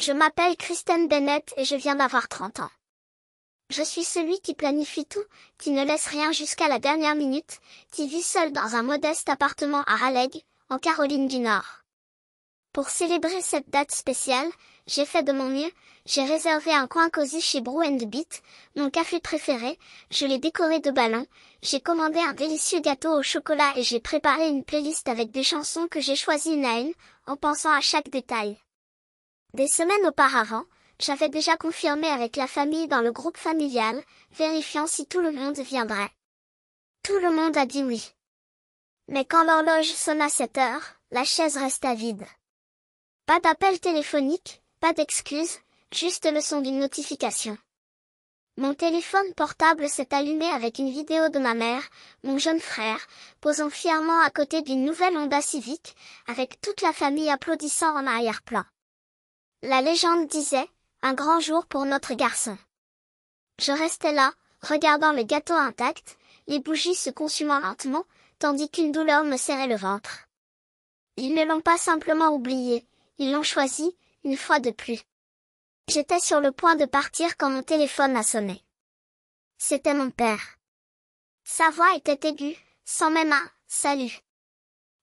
Je m'appelle Kristen Bennett et je viens d'avoir 30 ans. Je suis celui qui planifie tout, qui ne laisse rien jusqu'à la dernière minute, qui vit seul dans un modeste appartement à Raleigh, en Caroline du Nord. Pour célébrer cette date spéciale, j'ai fait de mon mieux, j'ai réservé un coin cosy chez Brew & Beat, mon café préféré, je l'ai décoré de ballons, j'ai commandé un délicieux gâteau au chocolat et j'ai préparé une playlist avec des chansons que j'ai choisies une à une, en pensant à chaque détail. Des semaines auparavant, j'avais déjà confirmé avec la famille dans le groupe familial, vérifiant si tout le monde viendrait. Tout le monde a dit oui. Mais quand l'horloge sonna 7 heures, la chaise resta vide. Pas d'appel téléphonique, pas d'excuses, juste le son d'une notification. Mon téléphone portable s'est allumé avec une vidéo de ma mère, mon jeune frère, posant fièrement à côté d'une nouvelle Honda Civic, avec toute la famille applaudissant en arrière-plan. La légende disait, un grand jour pour notre garçon. Je restais là, regardant le gâteau intact, les bougies se consumant lentement, tandis qu'une douleur me serrait le ventre. Ils ne l'ont pas simplement oublié, ils l'ont choisi, une fois de plus. J'étais sur le point de partir quand mon téléphone a sonné. C'était mon père. Sa voix était aiguë, sans même un « salut ».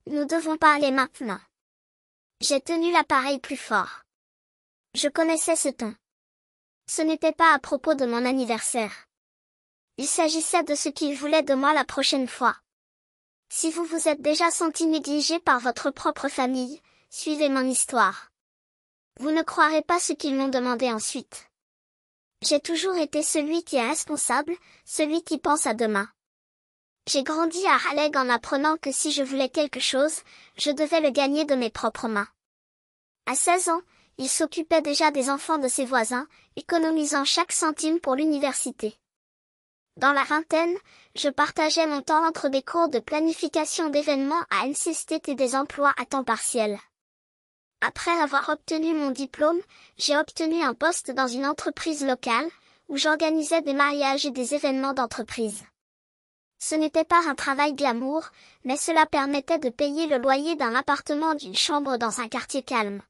Nous devons parler maintenant. J'ai tenu l'appareil plus fort. Je connaissais ce ton. Ce n'était pas à propos de mon anniversaire. Il s'agissait de ce qu'il voulait de moi la prochaine fois. Si vous vous êtes déjà senti négligé par votre propre famille, suivez mon histoire. Vous ne croirez pas ce qu'ils m'ont demandé ensuite. J'ai toujours été celui qui est responsable, celui qui pense à demain. J'ai grandi à Raleigh en apprenant que si je voulais quelque chose, je devais le gagner de mes propres mains. À 16 ans, il s'occupait déjà des enfants de ses voisins, économisant chaque centime pour l'université. Dans la vingtaine, je partageais mon temps entre des cours de planification d'événements à NC State et des emplois à temps partiel. Après avoir obtenu mon diplôme, j'ai obtenu un poste dans une entreprise locale, où j'organisais des mariages et des événements d'entreprise. Ce n'était pas un travail glamour, mais cela permettait de payer le loyer d'un appartement d'une chambre dans un quartier calme.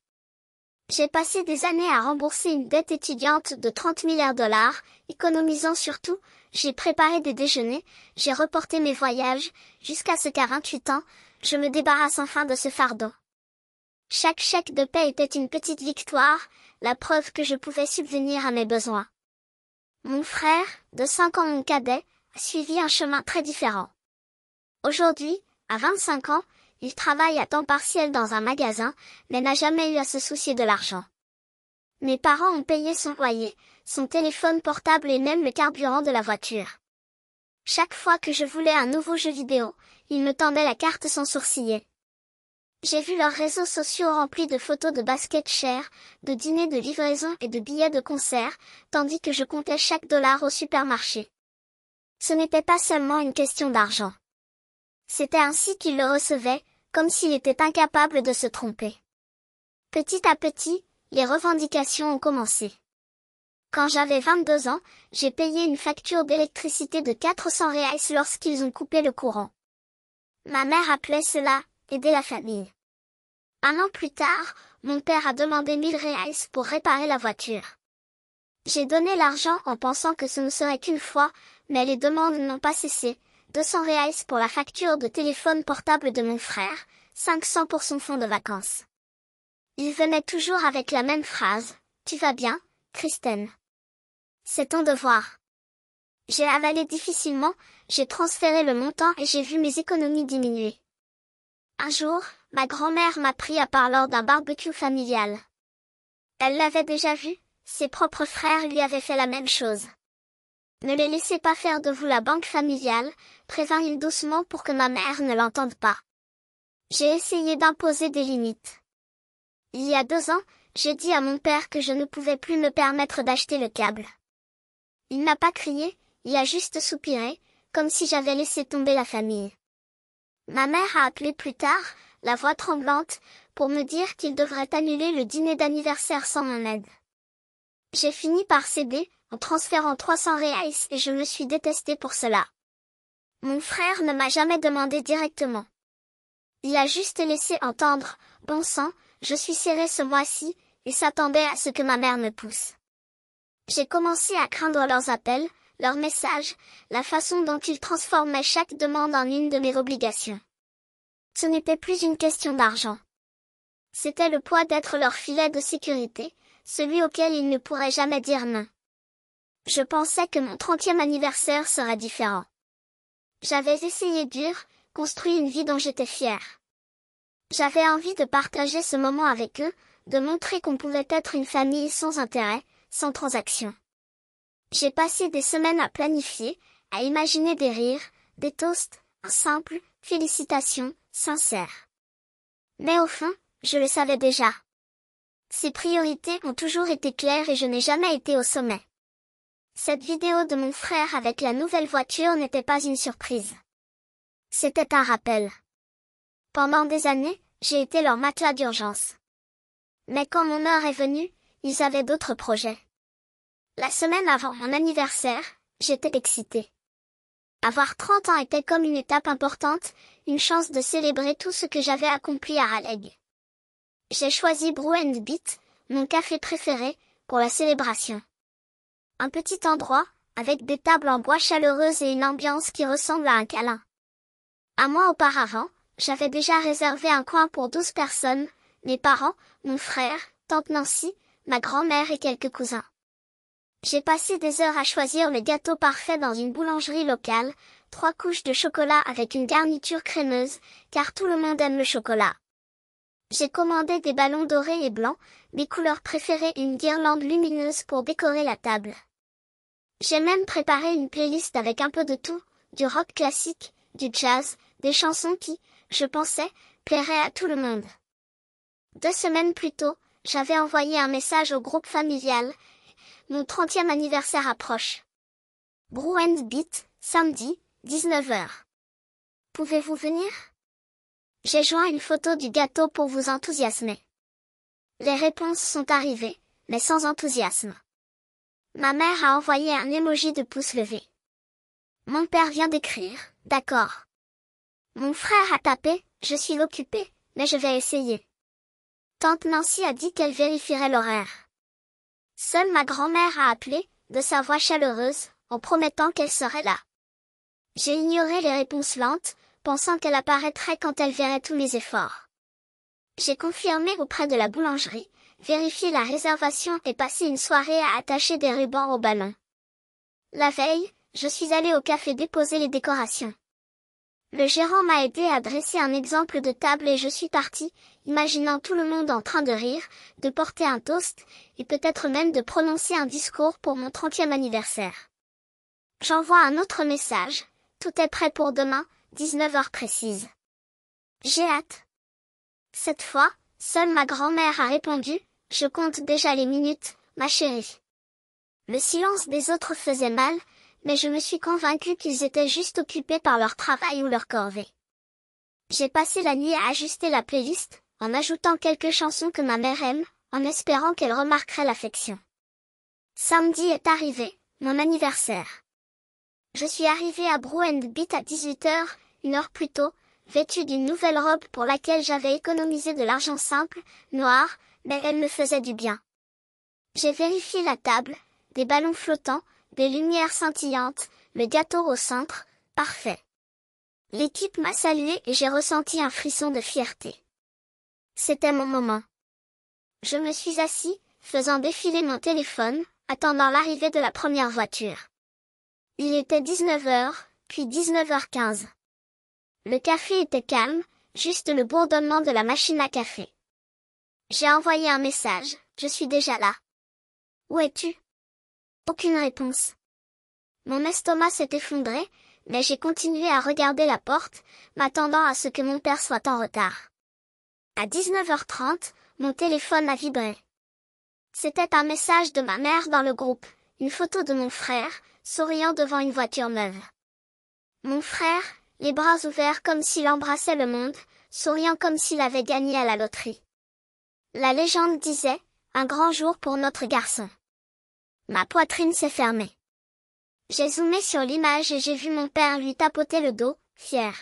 J'ai passé des années à rembourser une dette étudiante de 30 milliards $, économisant surtout, j'ai préparé des déjeuners, j'ai reporté mes voyages, jusqu'à ce qu'à 28 ans, je me débarrasse enfin de ce fardeau. Chaque chèque de paie était une petite victoire, la preuve que je pouvais subvenir à mes besoins. Mon frère, de 5 ans mon cadet, a suivi un chemin très différent. Aujourd'hui, à 25 ans, il travaille à temps partiel dans un magasin, mais n'a jamais eu à se soucier de l'argent. Mes parents ont payé son loyer, son téléphone portable et même le carburant de la voiture. Chaque fois que je voulais un nouveau jeu vidéo, ils me tendaient la carte sans sourciller. J'ai vu leurs réseaux sociaux remplis de photos de baskets chères, de dîners de livraison et de billets de concert, tandis que je comptais chaque dollar au supermarché. Ce n'était pas seulement une question d'argent. C'était ainsi qu'il le recevait, comme s'il était incapable de se tromper. Petit à petit, les revendications ont commencé. Quand j'avais 22 ans, j'ai payé une facture d'électricité de 400 reais lorsqu'ils ont coupé le courant. Ma mère appelait cela « aider la famille ». Un an plus tard, mon père a demandé 1000 reais pour réparer la voiture. J'ai donné l'argent en pensant que ce ne serait qu'une fois, mais les demandes n'ont pas cessé. 200 reais pour la facture de téléphone portable de mon frère, 500 pour son fonds de vacances. Il venait toujours avec la même phrase, « Tu vas bien, Kristen ? C'est ton devoir. » J'ai avalé difficilement, j'ai transféré le montant et j'ai vu mes économies diminuer. Un jour, ma grand-mère m'a pris à part lors d'un barbecue familial. Elle l'avait déjà vu, ses propres frères lui avaient fait la même chose. Ne les laissez pas faire de vous la banque familiale, prévint-il doucement pour que ma mère ne l'entende pas. J'ai essayé d'imposer des limites. Il y a 2 ans, j'ai dit à mon père que je ne pouvais plus me permettre d'acheter le câble. Il n'a pas crié, il a juste soupiré, comme si j'avais laissé tomber la famille. Ma mère a appelé plus tard, la voix tremblante, pour me dire qu'il devrait annuler le dîner d'anniversaire sans mon aide. J'ai fini par céder, en transférant 300 reais et je me suis détestée pour cela. Mon frère ne m'a jamais demandé directement. Il a juste laissé entendre, bon sang, je suis serré ce mois-ci, et s'attendaient à ce que ma mère me pousse. J'ai commencé à craindre leurs appels, leurs messages, la façon dont ils transformaient chaque demande en une de mes obligations. Ce n'était plus une question d'argent. C'était le poids d'être leur filet de sécurité, celui auquel ils ne pourraient jamais dire non. Je pensais que mon 30e anniversaire serait différent. J'avais essayé dur, construit une vie dont j'étais fière. J'avais envie de partager ce moment avec eux, de montrer qu'on pouvait être une famille sans intérêt, sans transaction. J'ai passé des semaines à planifier, à imaginer des rires, des toasts, un simple « félicitations » sincère. Mais au fond, je le savais déjà. Ses priorités ont toujours été claires et je n'ai jamais été au sommet. Cette vidéo de mon frère avec la nouvelle voiture n'était pas une surprise. C'était un rappel. Pendant des années, j'ai été leur matelas d'urgence. Mais quand mon heure est venue, ils avaient d'autres projets. La semaine avant mon anniversaire, j'étais excitée. Avoir 30 ans était comme une étape importante, une chance de célébrer tout ce que j'avais accompli à Raleigh. J'ai choisi Brew & Beat, mon café préféré, pour la célébration. Un petit endroit, avec des tables en bois chaleureuses et une ambiance qui ressemble à un câlin. Un mois auparavant, j'avais déjà réservé un coin pour 12 personnes, mes parents, mon frère, tante Nancy, ma grand-mère et quelques cousins. J'ai passé des heures à choisir le gâteau parfait dans une boulangerie locale, 3 couches de chocolat avec une garniture crémeuse, car tout le monde aime le chocolat. J'ai commandé des ballons dorés et blancs, mes couleurs préférées et une guirlande lumineuse pour décorer la table. J'ai même préparé une playlist avec un peu de tout, du rock classique, du jazz, des chansons qui, je pensais, plairaient à tout le monde. 2 semaines plus tôt, j'avais envoyé un message au groupe familial. Mon 30e anniversaire approche. Brew & Beat, samedi, 19h. Pouvez-vous venir? J'ai joint une photo du gâteau pour vous enthousiasmer. Les réponses sont arrivées, mais sans enthousiasme. Ma mère a envoyé un emoji de pouce levé. Mon père vient d'écrire, d'accord. Mon frère a tapé, je suis occupé, mais je vais essayer. Tante Nancy a dit qu'elle vérifierait l'horaire. Seule ma grand-mère a appelé, de sa voix chaleureuse, en promettant qu'elle serait là. J'ai ignoré les réponses lentes, pensant qu'elle apparaîtrait quand elle verrait tous mes efforts. J'ai confirmé auprès de la boulangerie, vérifié la réservation et passé une soirée à attacher des rubans au ballon. La veille, je suis allée au café déposer les décorations. Le gérant m'a aidé à dresser un exemple de table et je suis partie, imaginant tout le monde en train de rire, de porter un toast, et peut-être même de prononcer un discours pour mon 30e anniversaire. J'envoie un autre message, tout est prêt pour demain, 19h précise. J'ai hâte. Cette fois, seule ma grand-mère a répondu, je compte déjà les minutes, ma chérie. Le silence des autres faisait mal, mais je me suis convaincue qu'ils étaient juste occupés par leur travail ou leur corvée. J'ai passé la nuit à ajuster la playlist, en ajoutant quelques chansons que ma mère aime, en espérant qu'elle remarquerait l'affection. Samedi est arrivé, mon anniversaire. Je suis arrivée à Brew & Beat à 18h, 1 heure plus tôt, vêtue d'une nouvelle robe pour laquelle j'avais économisé de l'argent simple, noir, mais elle me faisait du bien. J'ai vérifié la table, des ballons flottants, des lumières scintillantes, le gâteau au centre, parfait. L'équipe m'a salué et j'ai ressenti un frisson de fierté. C'était mon moment. Je me suis assis, faisant défiler mon téléphone, attendant l'arrivée de la première voiture. Il était 19h, puis 19h15. Le café était calme, juste le bourdonnement de la machine à café. J'ai envoyé un message, je suis déjà là. Où es-tu? Aucune réponse. Mon estomac s'est effondré, mais j'ai continué à regarder la porte, m'attendant à ce que mon père soit en retard. À 19h30, mon téléphone a vibré. C'était un message de ma mère dans le groupe, une photo de mon frère, souriant devant une voiture neuve. Mon frère, les bras ouverts comme s'il embrassait le monde, souriant comme s'il avait gagné à la loterie. La légende disait, un grand jour pour notre garçon. Ma poitrine s'est fermée. J'ai zoomé sur l'image et j'ai vu mon père lui tapoter le dos, fier.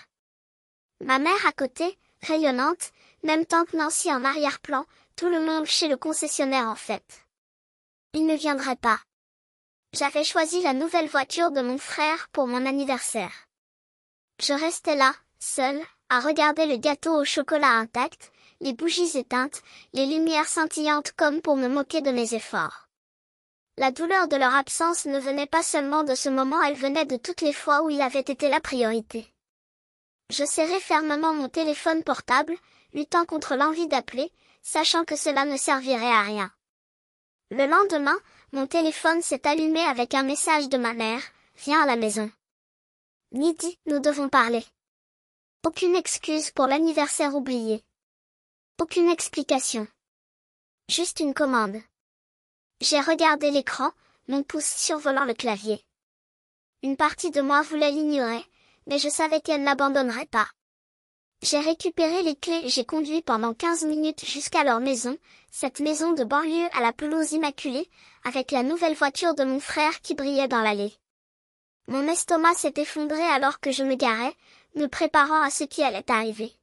Ma mère à côté, rayonnante, même tante Nancy en arrière-plan, tout le monde chez le concessionnaire en fait. Il ne viendrait pas. J'avais choisi la nouvelle voiture de mon frère pour mon anniversaire. Je restais là, seule, à regarder le gâteau au chocolat intact, les bougies éteintes, les lumières scintillantes comme pour me moquer de mes efforts. La douleur de leur absence ne venait pas seulement de ce moment, elle venait de toutes les fois où il avait été la priorité. Je serrais fermement mon téléphone portable, luttant contre l'envie d'appeler, sachant que cela ne servirait à rien. Le lendemain, mon téléphone s'est allumé avec un message de ma mère, « Viens à la maison. » Midi, nous devons parler. Aucune excuse pour l'anniversaire oublié. Aucune explication. Juste une commande. J'ai regardé l'écran, mon pouce survolant le clavier. Une partie de moi voulait l'ignorer, mais je savais qu'elle n'abandonnerait pas. J'ai récupéré les clés et j'ai conduit pendant 15 minutes jusqu'à leur maison, cette maison de banlieue à la pelouse immaculée, avec la nouvelle voiture de mon frère qui brillait dans l'allée. Mon estomac s'est effondré alors que je me garais, me préparant à ce qui allait arriver.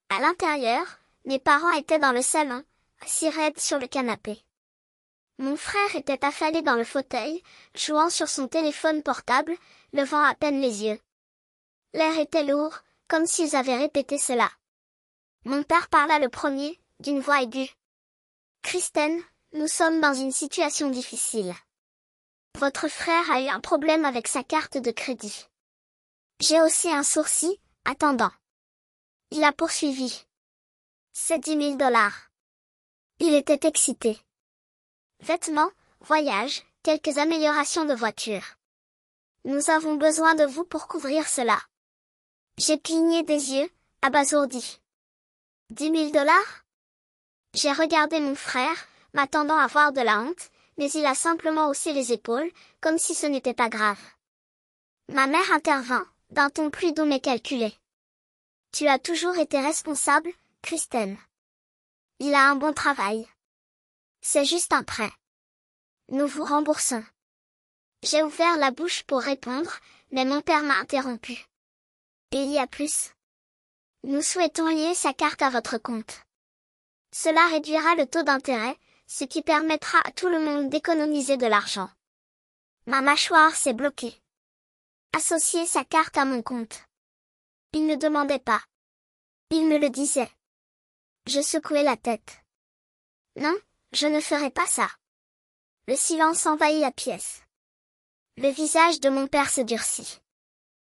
À l'intérieur, mes parents étaient dans le salon, assis raides sur le canapé. Mon frère était affalé dans le fauteuil, jouant sur son téléphone portable, levant à peine les yeux. L'air était lourd, comme s'ils avaient répété cela. Mon père parla le premier, d'une voix aiguë. « Kristen, nous sommes dans une situation difficile. Votre frère a eu un problème avec sa carte de crédit. » J'ai haussé un sourcil, attendant. Il a poursuivi. « C'est 10 000 $. » Il était excité. Vêtements, voyages, quelques améliorations de voiture. Nous avons besoin de vous pour couvrir cela. J'ai cligné des yeux, abasourdi. 10 000 $? J'ai regardé mon frère, m'attendant à voir de la honte, mais il a simplement haussé les épaules, comme si ce n'était pas grave. Ma mère intervint, d'un ton plus doux mais calculé. Tu as toujours été responsable, Kristen. Il a un bon travail. C'est juste un prêt. Nous vous remboursons. J'ai ouvert la bouche pour répondre, mais mon père m'a interrompu. Et il y a plus. Nous souhaitons lier sa carte à votre compte. Cela réduira le taux d'intérêt, ce qui permettra à tout le monde d'économiser de l'argent. Ma mâchoire s'est bloquée. Associer sa carte à mon compte. Il ne demandait pas. Il me le disait. Je secouai la tête. Non, je ne ferai pas ça. Le silence envahit la pièce. Le visage de mon père se durcit.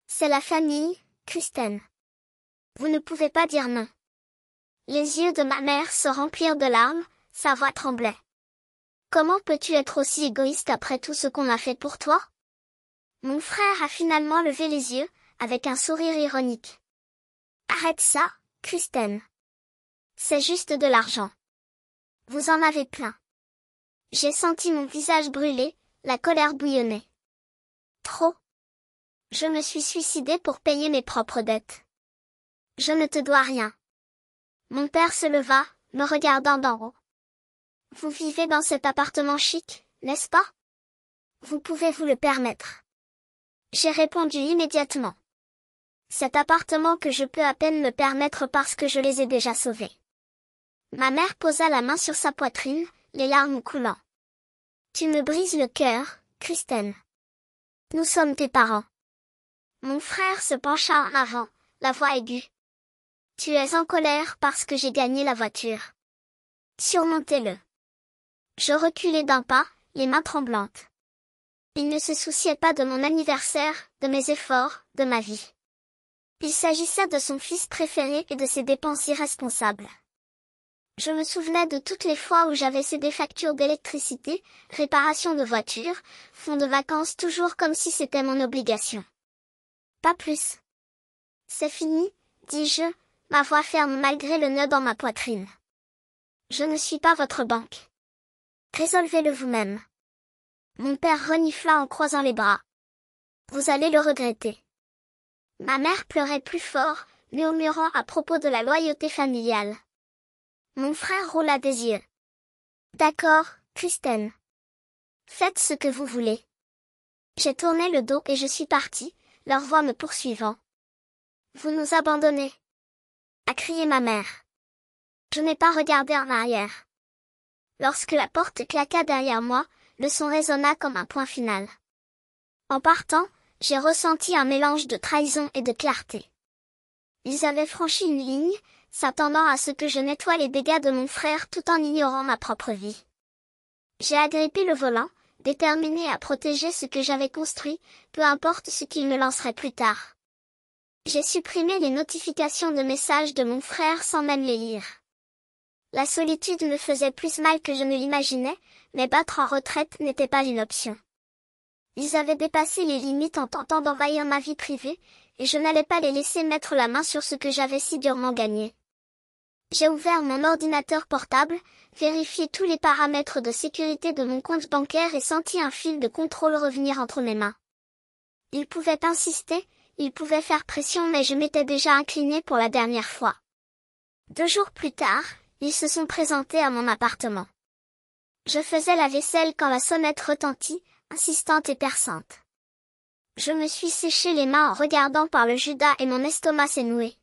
C'est la famille, Kristen. Vous ne pouvez pas dire non. Les yeux de ma mère se remplirent de larmes, sa voix tremblait. Comment peux-tu être aussi égoïste après tout ce qu'on a fait pour toi? Mon frère a finalement levé les yeux, avec un sourire ironique. Arrête ça, Kristen. C'est juste de l'argent. Vous en avez plein. J'ai senti mon visage brûler, la colère bouillonnait. Trop. Je me suis suicidée pour payer mes propres dettes. Je ne te dois rien. Mon père se leva, me regardant d'en haut. Vous vivez dans cet appartement chic, n'est-ce pas? Vous pouvez vous le permettre. J'ai répondu immédiatement. Cet appartement que je peux à peine me permettre parce que je les ai déjà sauvés. Ma mère posa la main sur sa poitrine, les larmes coulant. Tu me brises le cœur, Kristen. Nous sommes tes parents. Mon frère se pencha en avant, la voix aiguë. Tu es en colère parce que j'ai gagné la voiture. Surmontez-le. Je reculai d'un pas, les mains tremblantes. Il ne se souciait pas de mon anniversaire, de mes efforts, de ma vie. Il s'agissait de son fils préféré et de ses dépenses irresponsables. Je me souvenais de toutes les fois où j'avais cédé factures d'électricité, réparation de voiture, fonds de vacances toujours comme si c'était mon obligation. Pas plus. C'est fini, dis-je, ma voix ferme malgré le nœud dans ma poitrine. Je ne suis pas votre banque. Résolvez-le vous-même. Mon père renifla en croisant les bras. Vous allez le regretter. Ma mère pleurait plus fort, murmurant à propos de la loyauté familiale. Mon frère roula des yeux. D'accord, Kristen. Faites ce que vous voulez. J'ai tourné le dos et je suis partie, leur voix me poursuivant. Vous nous abandonnez, a crié ma mère. Je n'ai pas regardé en arrière. Lorsque la porte claqua derrière moi, le son résonna comme un point final. En partant, j'ai ressenti un mélange de trahison et de clarté. Ils avaient franchi une ligne, s'attendant à ce que je nettoie les dégâts de mon frère tout en ignorant ma propre vie. J'ai agrippé le volant, déterminé à protéger ce que j'avais construit, peu importe ce qu'il me lancerait plus tard. J'ai supprimé les notifications de messages de mon frère sans même les lire. La solitude me faisait plus mal que je ne l'imaginais, mais battre en retraite n'était pas une option. Ils avaient dépassé les limites en tentant d'envahir ma vie privée, et je n'allais pas les laisser mettre la main sur ce que j'avais si durement gagné. J'ai ouvert mon ordinateur portable, vérifié tous les paramètres de sécurité de mon compte bancaire et senti un fil de contrôle revenir entre mes mains. Ils pouvaient insister, ils pouvaient faire pression, mais je m'étais déjà incliné pour la dernière fois. 2 jours plus tard, ils se sont présentés à mon appartement. Je faisais la vaisselle quand la sonnette retentit, insistante et perçante. Je me suis séché les mains en regardant par le Judas et mon estomac s'est noué.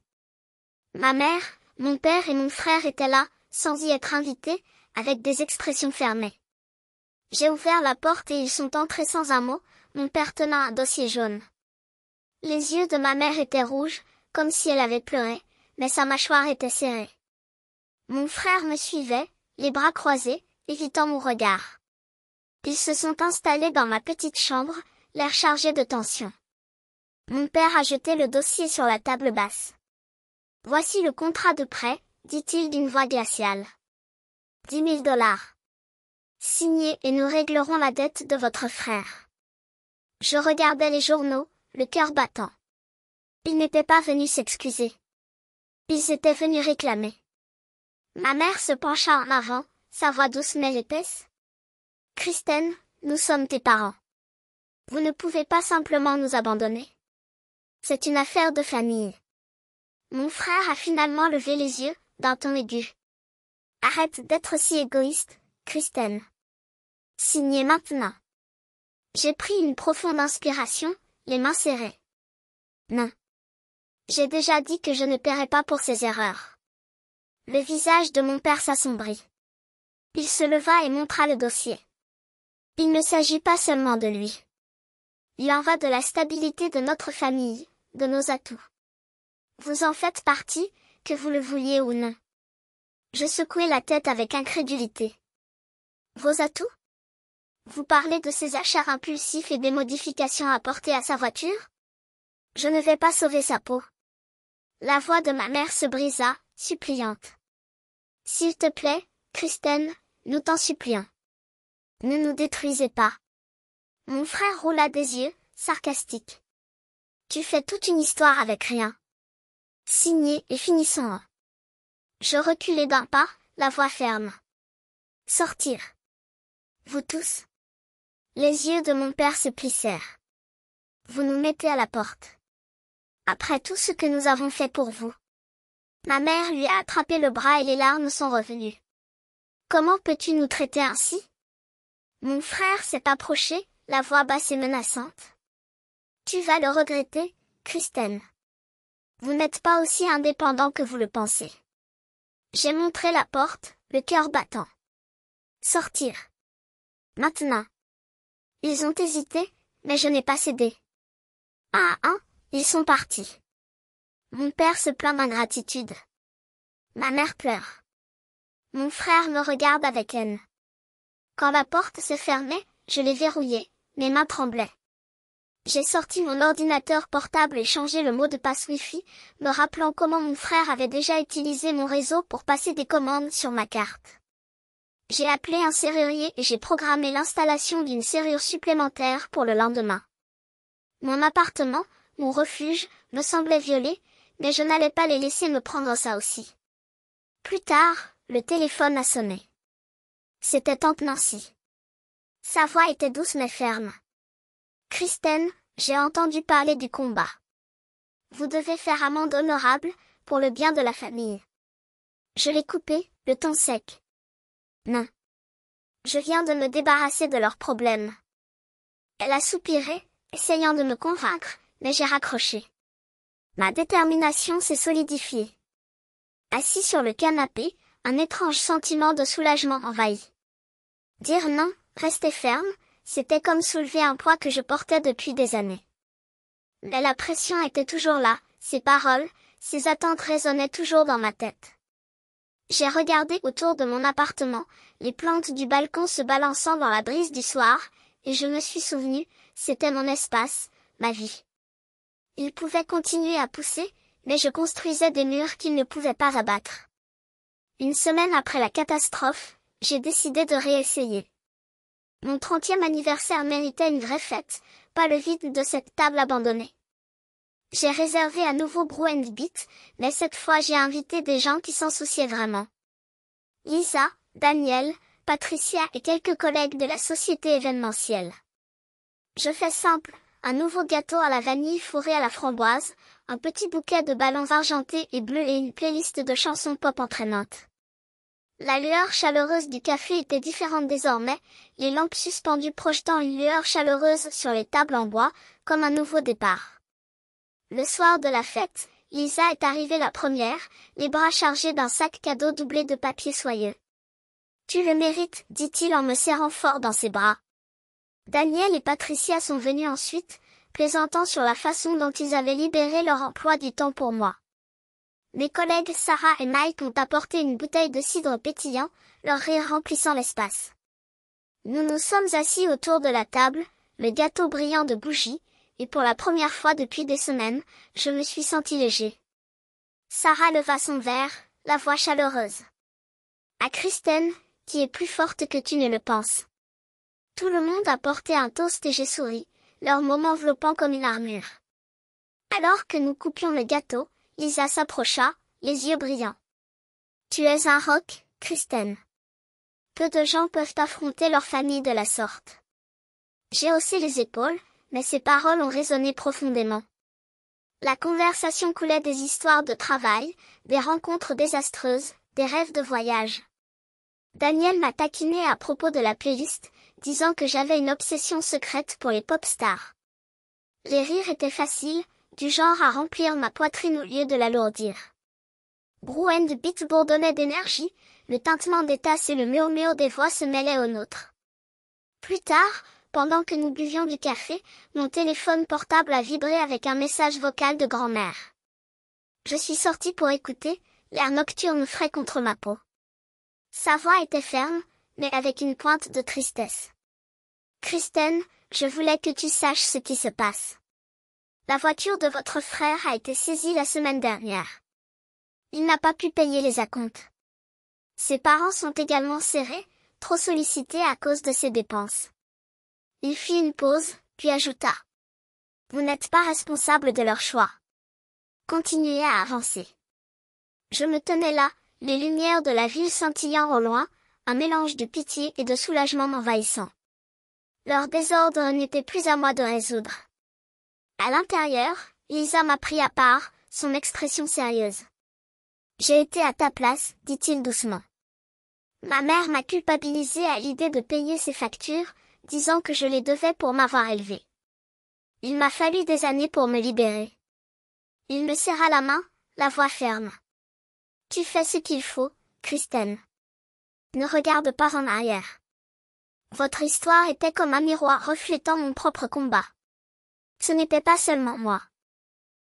Ma mère, mon père et mon frère étaient là, sans y être invités, avec des expressions fermées. J'ai ouvert la porte et ils sont entrés sans un mot, mon père tenant un dossier jaune. Les yeux de ma mère étaient rouges, comme si elle avait pleuré, mais sa mâchoire était serrée. Mon frère me suivait, les bras croisés, évitant mon regard. Ils se sont installés dans ma petite chambre, l'air chargé de tension. Mon père a jeté le dossier sur la table basse. « Voici le contrat de prêt, » dit-il d'une voix glaciale. 10 000 $. Signez et nous réglerons la dette de votre frère. Je regardais les journaux, le cœur battant. Ils n'étaient pas venus s'excuser. Ils étaient venus réclamer. Ma mère se pencha en avant, sa voix douce mais épaisse. « Kristen, nous sommes tes parents. Vous ne pouvez pas simplement nous abandonner. C'est une affaire de famille. » Mon frère a finalement levé les yeux, d'un ton aigu. « Arrête d'être si égoïste, Kristen. Signez maintenant. » J'ai pris une profonde inspiration, les mains serrées. Non. J'ai déjà dit que je ne paierai pas pour ces erreurs. Le visage de mon père s'assombrit. Il se leva et montra le dossier. Il ne s'agit pas seulement de lui. Il en va de la stabilité de notre famille, de nos atouts. Vous en faites partie, que vous le vouliez ou non. Je secouai la tête avec incrédulité. Vos atouts? Vous parlez de ses achats impulsifs et des modifications apportées à sa voiture? Je ne vais pas sauver sa peau. La voix de ma mère se brisa, suppliante. S'il te plaît, Kristen, nous t'en supplions. Ne nous détruisez pas. Mon frère roula des yeux, sarcastique. Tu fais toute une histoire avec rien. Signez et finissons. Je reculai d'un pas, la voix ferme. Sortir. Vous tous. Les yeux de mon père se plissèrent. Vous nous mettez à la porte. Après tout ce que nous avons fait pour vous. Ma mère lui a attrapé le bras et les larmes sont revenues. Comment peux-tu nous traiter ainsi? Mon frère s'est approché, la voix basse et menaçante. Tu vas le regretter, Kristen. Vous n'êtes pas aussi indépendant que vous le pensez. J'ai montré la porte, le cœur battant. Sortir. Maintenant. Ils ont hésité, mais je n'ai pas cédé. Un à un, ils sont partis. Mon père se plaint d'ingratitude. Ma mère pleure. Mon frère me regarde avec haine. Quand la porte se fermait, je l'ai verrouillée, mes mains tremblaient. J'ai sorti mon ordinateur portable et changé le mot de passe Wi-Fi, me rappelant comment mon frère avait déjà utilisé mon réseau pour passer des commandes sur ma carte. J'ai appelé un serrurier et j'ai programmé l'installation d'une serrure supplémentaire pour le lendemain. Mon appartement, mon refuge, me semblait violé, mais je n'allais pas les laisser me prendre ça aussi. Plus tard, le téléphone a sonné. C'était tante Nancy. Sa voix était douce mais ferme. Kristen, j'ai entendu parler du combat. Vous devez faire amende honorable, pour le bien de la famille. Je l'ai coupé, le ton sec. Non. Je viens de me débarrasser de leurs problèmes. Elle a soupiré, essayant de me convaincre, mais j'ai raccroché. Ma détermination s'est solidifiée. Assis sur le canapé, Un étrange sentiment de soulagement envahit. Dire non, rester ferme, c'était comme soulever un poids que je portais depuis des années. Mais la pression était toujours là, ses paroles, ses attentes résonnaient toujours dans ma tête. J'ai regardé autour de mon appartement, les plantes du balcon se balançant dans la brise du soir, et je me suis souvenu, c'était mon espace, ma vie. Il pouvait continuer à pousser, mais je construisais des murs qu'il ne pouvait pas abattre. Une semaine après la catastrophe, j'ai décidé de réessayer. Mon 30e anniversaire méritait une vraie fête, pas le vide de cette table abandonnée. J'ai réservé à nouveau Brew & Beat, mais cette fois j'ai invité des gens qui s'en souciaient vraiment. Lisa, Daniel, Patricia et quelques collègues de la société événementielle. Je fais simple, un nouveau gâteau à la vanille fourré à la framboise, un petit bouquet de ballons argentés et bleus et une playlist de chansons pop entraînantes. La lueur chaleureuse du café était différente désormais, les lampes suspendues projetant une lueur chaleureuse sur les tables en bois, comme un nouveau départ. Le soir de la fête, Lisa est arrivée la première, les bras chargés d'un sac cadeau doublé de papier soyeux. « Tu le mérites, dit-il en me serrant fort dans ses bras. Daniel et Patricia sont venus ensuite, plaisantant sur la façon dont ils avaient libéré leur emploi du temps pour moi. Mes collègues Sarah et Mike ont apporté une bouteille de cidre pétillant, leur rire remplissant l'espace. Nous nous sommes assis autour de la table, le gâteau brillant de bougies, et pour la première fois depuis des semaines, je me suis sentie léger. Sarah leva son verre, la voix chaleureuse. À Kristen, qui est plus forte que tu ne le penses. Tout le monde a porté un toast et j'ai souri, leur mot m'enveloppant comme une armure. Alors que nous coupions le gâteau, Lisa s'approcha, les yeux brillants. Tu es un roc, Kristen. Peu de gens peuvent affronter leur famille de la sorte. J'ai haussé les épaules, mais ces paroles ont résonné profondément. La conversation coulait des histoires de travail, des rencontres désastreuses, des rêves de voyage. Daniel m'a taquiné à propos de la playlist, disant que j'avais une obsession secrète pour les pop stars. Les rires étaient faciles, du genre à remplir ma poitrine au lieu de l'alourdir. Brew & Beat bourdonnait d'énergie, le tintement des tasses et le murmure des voix se mêlaient aux nôtres. Plus tard, pendant que nous buvions du café, mon téléphone portable a vibré avec un message vocal de grand-mère. Je suis sortie pour écouter, l'air nocturne frais contre ma peau. Sa voix était ferme, mais avec une pointe de tristesse. Kristen, je voulais que tu saches ce qui se passe. La voiture de votre frère a été saisie la semaine dernière. Il n'a pas pu payer les acomptes. Ses parents sont également serrés, trop sollicités à cause de ses dépenses. Il fit une pause, puis ajouta. Vous n'êtes pas responsable de leur choix. Continuez à avancer. Je me tenais là, les lumières de la ville scintillant au loin, un mélange de pitié et de soulagement m'envahissant. Leur désordre n'était plus à moi de résoudre. À l'intérieur, Lisa m'a pris à part, son expression sérieuse. J'ai été à ta place, dit-il doucement. Ma mère m'a culpabilisé à l'idée de payer ses factures, disant que je les devais pour m'avoir élevée. Il m'a fallu des années pour me libérer. Il me serra la main, la voix ferme. Tu fais ce qu'il faut, Kristen. Ne regarde pas en arrière. Votre histoire était comme un miroir reflétant mon propre combat. Ce n'était pas seulement moi.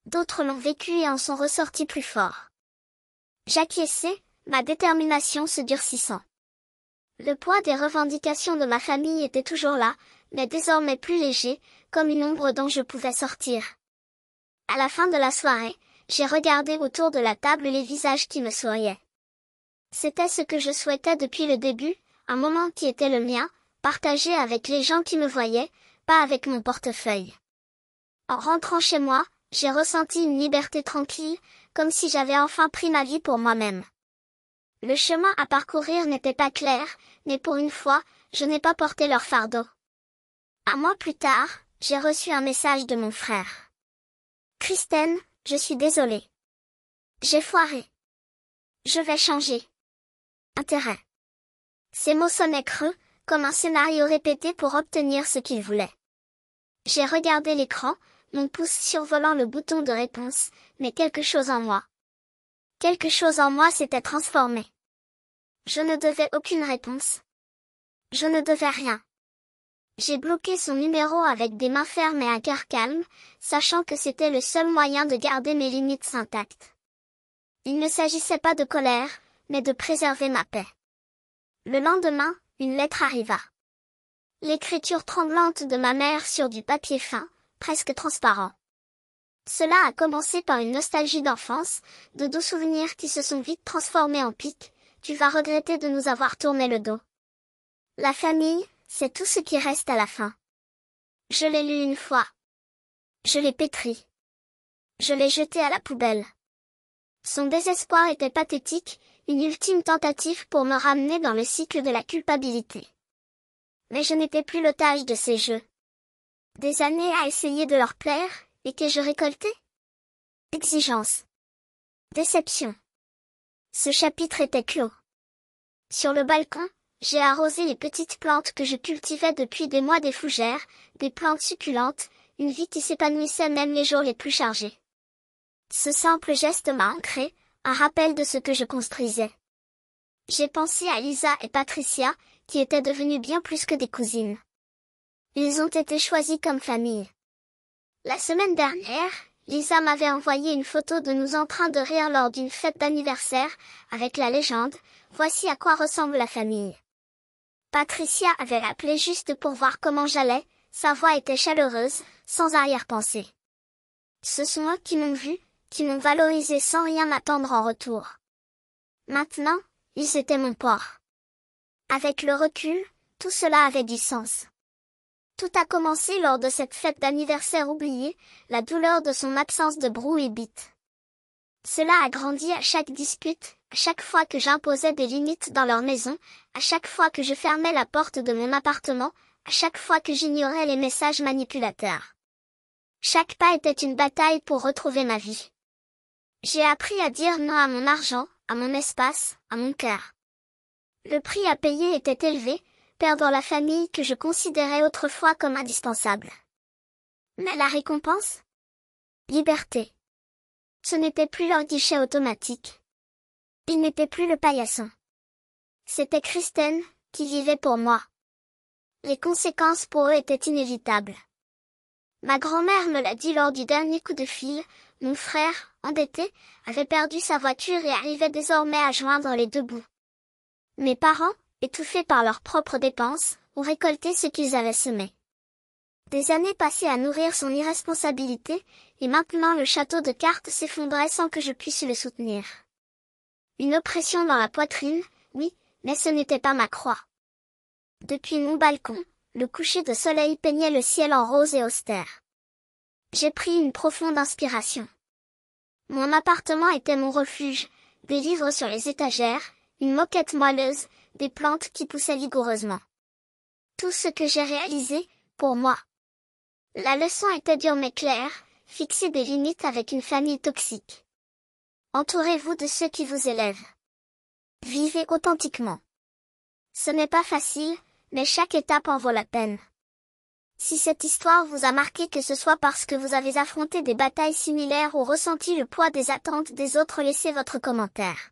D'autres l'ont vécu et en sont ressortis plus forts. J'acquiesçai, ma détermination se durcissant. Le poids des revendications de ma famille était toujours là, mais désormais plus léger, comme une ombre dont je pouvais sortir. À la fin de la soirée, j'ai regardé autour de la table les visages qui me souriaient. C'était ce que je souhaitais depuis le début, un moment qui était le mien, partagé avec les gens qui me voyaient, pas avec mon portefeuille. En rentrant chez moi, j'ai ressenti une liberté tranquille, comme si j'avais enfin pris ma vie pour moi-même. Le chemin à parcourir n'était pas clair, mais pour une fois, je n'ai pas porté leur fardeau. Un mois plus tard, j'ai reçu un message de mon frère. Kristen, je suis désolée. J'ai foiré. Je vais changer. Intérêt. Ces mots sonnaient creux, comme un scénario répété pour obtenir ce qu'il voulait. J'ai regardé l'écran, mon pouce survolant le bouton de réponse, mais quelque chose en moi. Quelque chose en moi s'était transformé. Je ne devais aucune réponse. Je ne devais rien. J'ai bloqué son numéro avec des mains fermes et un cœur calme, sachant que c'était le seul moyen de garder mes limites intactes. Il ne s'agissait pas de colère, mais de préserver ma paix. Le lendemain, une lettre arriva. L'écriture tremblante de ma mère sur du papier fin, presque transparent. Cela a commencé par une nostalgie d'enfance, de doux souvenirs qui se sont vite transformés en pics. Tu vas regretter de nous avoir tourné le dos. La famille, c'est tout ce qui reste à la fin. Je l'ai lu une fois. Je l'ai pétri. Je l'ai jeté à la poubelle. Son désespoir était pathétique, une ultime tentative pour me ramener dans le cycle de la culpabilité. Mais je n'étais plus l'otage de ces jeux. Des années à essayer de leur plaire, et qu'ai-je récolté? Exigence. Déception. Ce chapitre était clos. Sur le balcon, j'ai arrosé les petites plantes que je cultivais depuis des mois, des fougères, des plantes succulentes, une vie qui s'épanouissait même les jours les plus chargés. Ce simple geste m'a ancré, un rappel de ce que je construisais. J'ai pensé à Lisa et Patricia, qui étaient devenues bien plus que des cousines. Ils ont été choisis comme famille. La semaine dernière, Lisa m'avait envoyé une photo de nous en train de rire lors d'une fête d'anniversaire, avec la légende « Voici à quoi ressemble la famille ». Patricia avait appelé juste pour voir comment j'allais, sa voix était chaleureuse, sans arrière-pensée. Ce sont eux qui m'ont vu, qui m'ont valorisé sans rien attendre en retour. Maintenant, ils étaient mon port. Avec le recul, tout cela avait du sens. Tout a commencé lors de cette fête d'anniversaire oubliée, la douleur de son absence de Brou et Bit. Cela a grandi à chaque dispute, à chaque fois que j'imposais des limites dans leur maison, à chaque fois que je fermais la porte de mon appartement, à chaque fois que j'ignorais les messages manipulateurs. Chaque pas était une bataille pour retrouver ma vie. J'ai appris à dire non à mon argent, à mon espace, à mon cœur. Le prix à payer était élevé, perdre la famille que je considérais autrefois comme indispensable. Mais la récompense? Liberté. Ce n'était plus leur guichet automatique. Il n'était plus le paillasson. C'était Kristen, qui vivait pour moi. Les conséquences pour eux étaient inévitables. Ma grand-mère me l'a dit lors du dernier coup de fil, mon frère, endetté, avait perdu sa voiture et arrivait désormais à joindre les deux bouts. Mes parents, étouffés par leurs propres dépenses, ont récolté ce qu'ils avaient semé. Des années passées à nourrir son irresponsabilité, et maintenant le château de cartes s'effondrait sans que je puisse le soutenir. Une oppression dans la poitrine, oui, mais ce n'était pas ma croix. Depuis mon balcon, le coucher de soleil peignait le ciel en rose et austère. J'ai pris une profonde inspiration. Mon appartement était mon refuge, des livres sur les étagères, une moquette moelleuse, des plantes qui poussaient vigoureusement. Tout ce que j'ai réalisé, pour moi. La leçon était dure mais claire, fixer des limites avec une famille toxique. Entourez-vous de ceux qui vous élèvent. Vivez authentiquement. Ce n'est pas facile, mais chaque étape en vaut la peine. Si cette histoire vous a marqué, que ce soit parce que vous avez affronté des batailles similaires ou ressenti le poids des attentes des autres, laissez votre commentaire.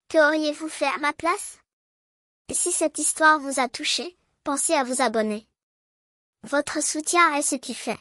Que auriez-vous fait à ma place? Et si cette histoire vous a touché, pensez à vous abonner. Votre soutien est ce qui fait